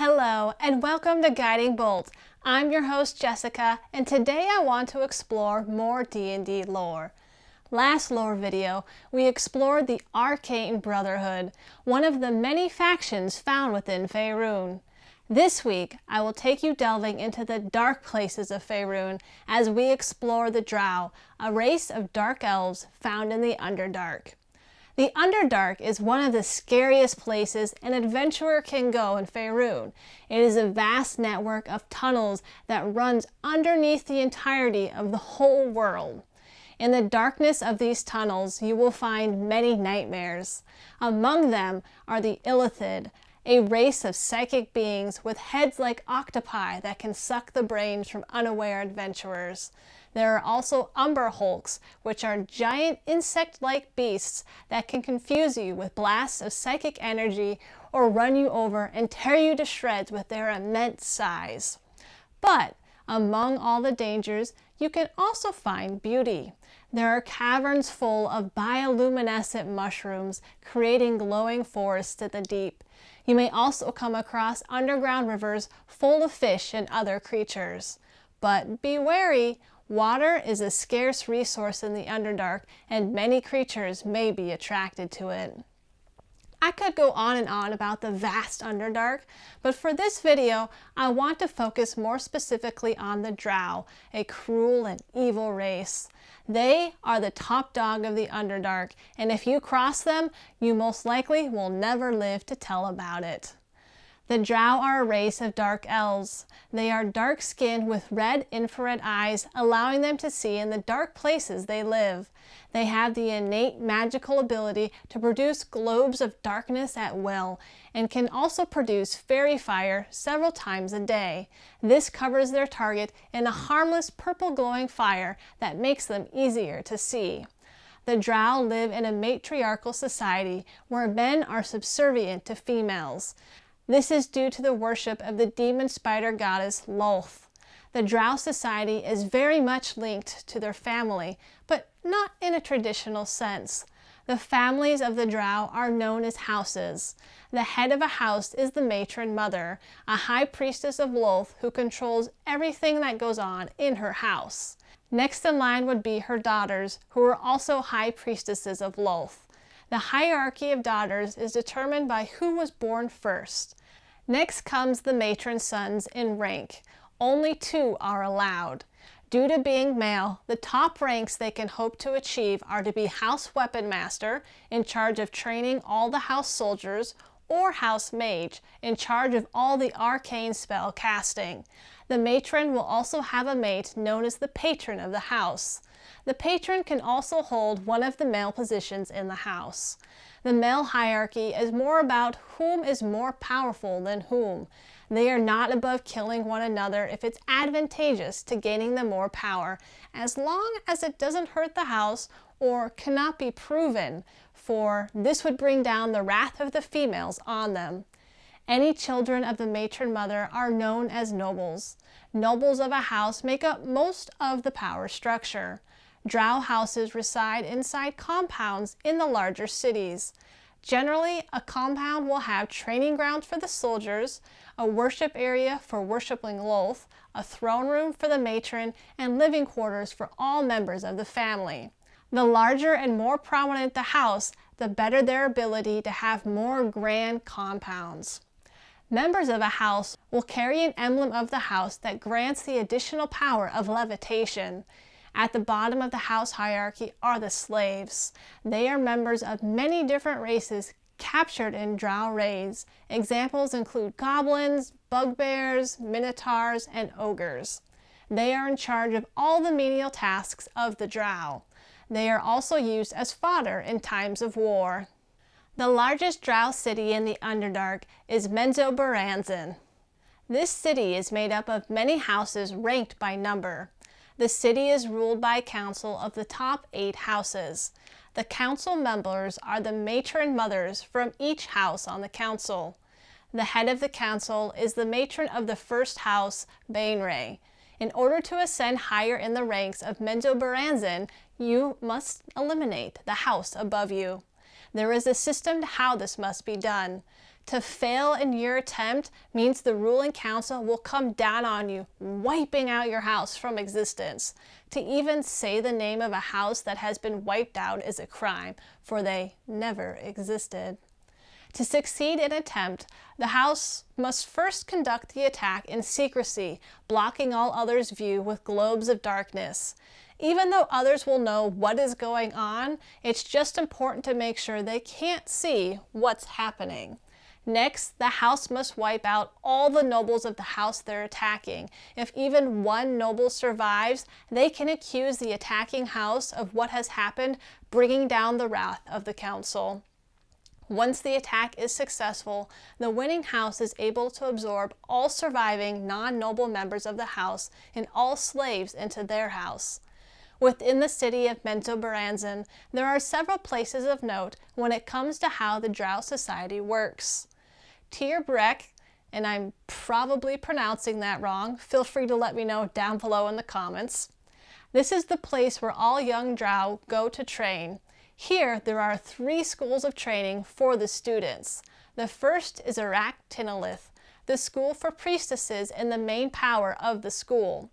Hello and welcome to Guiding Bolt. I'm your host Jessica, and today I want to explore more D&D lore. Last lore video, we explored the Arcane Brotherhood, one of the many factions found within Faerun. This week, I will take you delving into the dark places of Faerun as we explore the Drow, a race of dark elves found in the Underdark. The Underdark is one of the scariest places an adventurer can go in Faerun. It is a vast network of tunnels that runs underneath the entirety of the whole world. In the darkness of these tunnels, you will find many nightmares. Among them are the Illithid, a race of psychic beings with heads like octopi that can suck the brains from unaware adventurers. There are also Umber Hulks, which are giant insect-like beasts that can confuse you with blasts of psychic energy or run you over and tear you to shreds with their immense size. But among all the dangers, you can also find beauty. There are caverns full of bioluminescent mushrooms, creating glowing forests in the deep. You may also come across underground rivers full of fish and other creatures. But be wary, water is a scarce resource in the Underdark, and many creatures may be attracted to it. I could go on and on about the vast Underdark, but for this video, I want to focus more specifically on the Drow, a cruel and evil race. They are the top dog of the Underdark, and if you cross them, you most likely will never live to tell about it. The Drow are a race of dark elves. They are dark-skinned with red infrared eyes, allowing them to see in the dark places they live. They have the innate magical ability to produce globes of darkness at will, and can also produce fairy fire several times a day. This covers their target in a harmless purple glowing fire that makes them easier to see. The Drow live in a matriarchal society where men are subservient to females. This is due to the worship of the demon spider goddess Lolth. The Drow society is very much linked to their family, but not in a traditional sense. The families of the Drow are known as houses. The head of a house is the matron mother, a high priestess of Lolth who controls everything that goes on in her house. Next in line would be her daughters, who are also high priestesses of Lolth. The hierarchy of daughters is determined by who was born first. Next comes the matron's sons in rank. Only 2 are allowed. Due to being male, the top ranks they can hope to achieve are to be House Weapon Master, in charge of training all the house soldiers, or House Mage, in charge of all the arcane spell casting. The matron will also have a mate known as the patron of the house. The patron can also hold one of the male positions in the house. The male hierarchy is more about whom is more powerful than whom. They are not above killing one another if it's advantageous to gaining the more power, as long as it doesn't hurt the house or cannot be proven, for this would bring down the wrath of the females on them. Any children of the matron mother are known as nobles. Nobles of a house make up most of the power structure. Drow houses reside inside compounds in the larger cities. Generally, a compound will have training grounds for the soldiers, a worship area for worshiping Lolth, a throne room for the matron, and living quarters for all members of the family. The larger and more prominent the house, the better their ability to have more grand compounds. Members of a house will carry an emblem of the house that grants the additional power of levitation. At the bottom of the house hierarchy are the slaves. They are members of many different races captured in Drow raids. Examples include goblins, bugbears, minotaurs, and ogres. They are in charge of all the menial tasks of the Drow. They are also used as fodder in times of war. The largest Drow city in the Underdark is Menzoberranzan. This city is made up of many houses ranked by number. The city is ruled by a council of the top 8 houses. The council members are the matron mothers from each house on the council. The head of the council is the matron of the first house, Bainray. In order to ascend higher in the ranks of Menzoberranzan, you must eliminate the house above you. There is a system to how this must be done. To fail in your attempt means the ruling council will come down on you, wiping out your house from existence. To even say the name of a house that has been wiped out is a crime, for they never existed. To succeed in an attempt, the house must first conduct the attack in secrecy, blocking all others' view with globes of darkness. Even though others will know what is going on, it's just important to make sure they can't see what's happening. Next, the house must wipe out all the nobles of the house they're attacking. If even one noble survives, they can accuse the attacking house of what has happened, bringing down the wrath of the council. Once the attack is successful, the winning house is able to absorb all surviving non-noble members of the house and all slaves into their house. Within the city of Menzoberranzan, there are several places of note when it comes to how the Drow society works. Tierbrek, and I'm probably pronouncing that wrong, feel free to let me know down below in the comments. This is the place where all young Drow go to train. Here, there are 3 schools of training for the students. The first is Arak Tinalith, the school for priestesses and the main power of the school.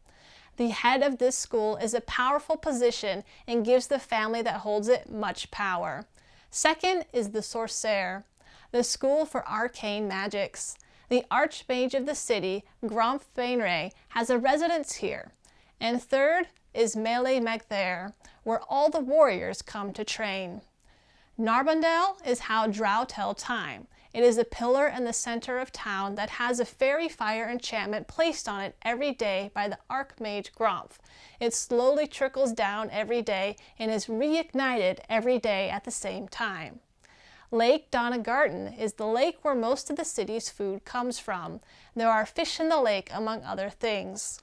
The head of this school is a powerful position and gives the family that holds it much power. Second is the Sorcerer, the school for arcane magics. The archmage of the city, Gromf Bainray, has a residence here. And third is Mele Magthair, where all the warriors come to train. Narbondel is how Drow tell time. It is a pillar in the center of town that has a fairy fire enchantment placed on it every day by the Archmage Gromf. It slowly trickles down every day and is reignited every day at the same time. Lake Donagarten is the lake where most of the city's food comes from. There are fish in the lake, among other things.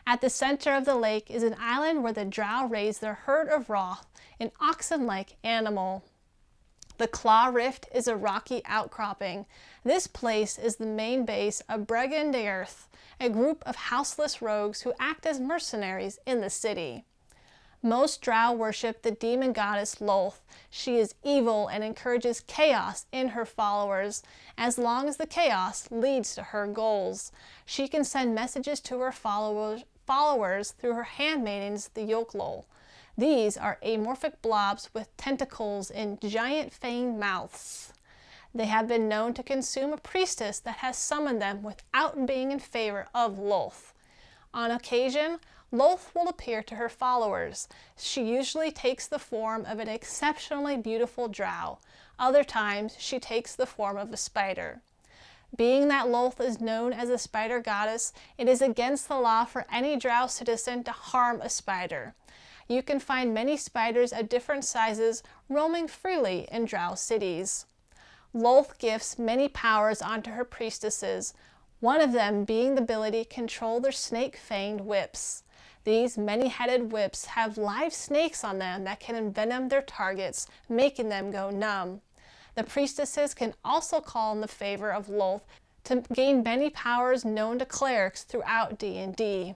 At the center of the lake is an island where the Drow raise their herd of Roth, an oxen-like animal. The Claw Rift is a rocky outcropping. This place is the main base of Bregan de Earth, a group of houseless rogues who act as mercenaries in the city. Most Drow worship the demon goddess Lolth. She is evil and encourages chaos in her followers, as long as the chaos leads to her goals. She can send messages to her followers through her handmaidens, the Yoklol. These are amorphic blobs with tentacles and giant fanged mouths. They have been known to consume a priestess that has summoned them without being in favor of Lolth. On occasion, Lolth will appear to her followers. She usually takes the form of an exceptionally beautiful Drow. Other times, she takes the form of a spider. Being that Lolth is known as a spider goddess, it is against the law for any Drow citizen to harm a spider. You can find many spiders of different sizes roaming freely in Drow cities. Lolth gifts many powers onto her priestesses, one of them being the ability to control their snake-fanged whips. These many-headed whips have live snakes on them that can envenom their targets, making them go numb. The priestesses can also call in the favor of Lolth to gain many powers known to clerics throughout D&D.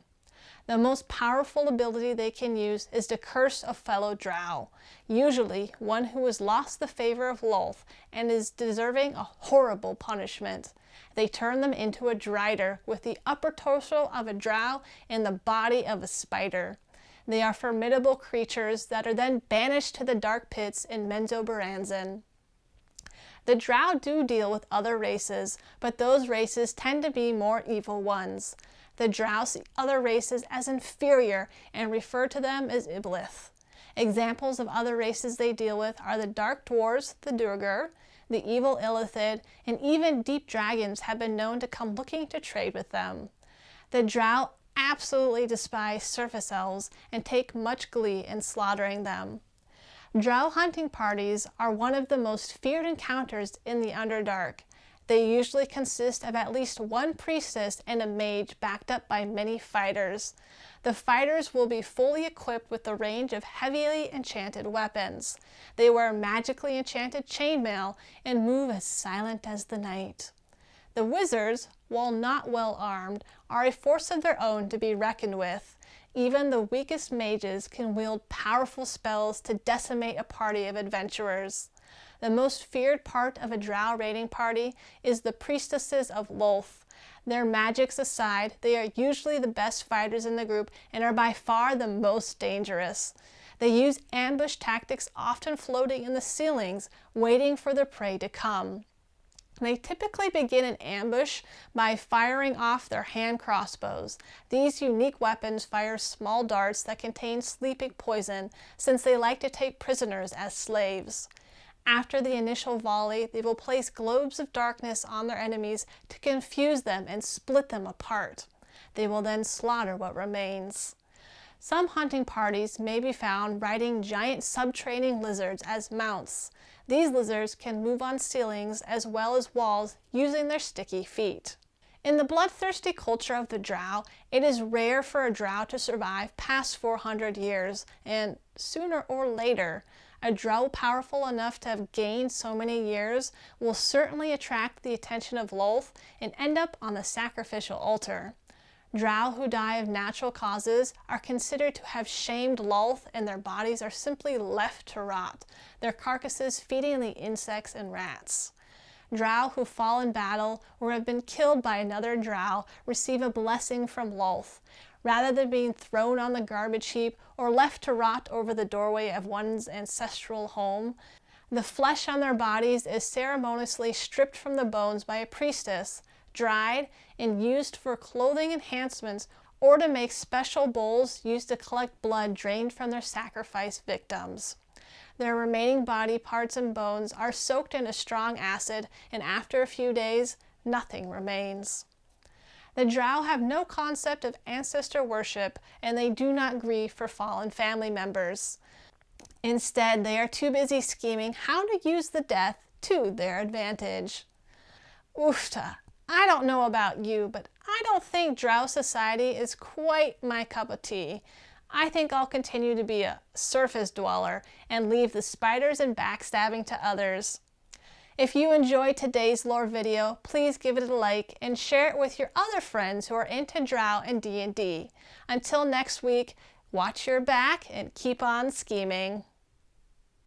The most powerful ability they can use is to curse a fellow Drow, usually one who has lost the favor of Lolth and is deserving a horrible punishment. They turn them into a Drider with the upper torso of a Drow and the body of a spider. They are formidable creatures that are then banished to the dark pits in Menzoberranzan. The Drow do deal with other races, but those races tend to be more evil ones. The Drow see other races as inferior and refer to them as Iblith. Examples of other races they deal with are the Dark Dwarves, the Durgar, the evil Illithid, and even deep dragons have been known to come looking to trade with them. The Drow absolutely despise surface elves and take much glee in slaughtering them. Drow hunting parties are one of the most feared encounters in the Underdark. They usually consist of at least one priestess and a mage backed up by many fighters. The fighters will be fully equipped with a range of heavily enchanted weapons. They wear magically enchanted chainmail and move as silent as the night. The wizards, while not well armed, are a force of their own to be reckoned with. Even the weakest mages can wield powerful spells to decimate a party of adventurers. The most feared part of a Drow raiding party is the priestesses of Lolth. Their magics aside, they are usually the best fighters in the group and are by far the most dangerous. They use ambush tactics, often floating in the ceilings, waiting for their prey to come. They typically begin an ambush by firing off their hand crossbows. These unique weapons fire small darts that contain sleeping poison, since they like to take prisoners as slaves. After the initial volley, they will place globes of darkness on their enemies to confuse them and split them apart. They will then slaughter what remains. Some hunting parties may be found riding giant subterranean lizards as mounts. These lizards can move on ceilings as well as walls using their sticky feet. In the bloodthirsty culture of the Drow, it is rare for a Drow to survive past 400 years, and sooner or later, a Drow powerful enough to have gained so many years will certainly attract the attention of Lolth and end up on the sacrificial altar. Drow who die of natural causes are considered to have shamed Lolth, and their bodies are simply left to rot, their carcasses feeding the insects and rats. Drow who fall in battle or have been killed by another Drow receive a blessing from Lolth. Rather than being thrown on the garbage heap or left to rot over the doorway of one's ancestral home, the flesh on their bodies is ceremoniously stripped from the bones by a priestess, dried, and used for clothing enhancements or to make special bowls used to collect blood drained from their sacrifice victims. Their remaining body parts and bones are soaked in a strong acid, and after a few days, nothing remains. The Drow have no concept of ancestor worship, and they do not grieve for fallen family members. Instead, they are too busy scheming how to use the death to their advantage. Oofta! I don't know about you, but I don't think Drow society is quite my cup of tea. I think I'll continue to be a surface dweller and leave the spiders and backstabbing to others. If you enjoyed today's lore video, please give it a like and share it with your other friends who are into Drow and D&D. Until next week, watch your back and keep on scheming.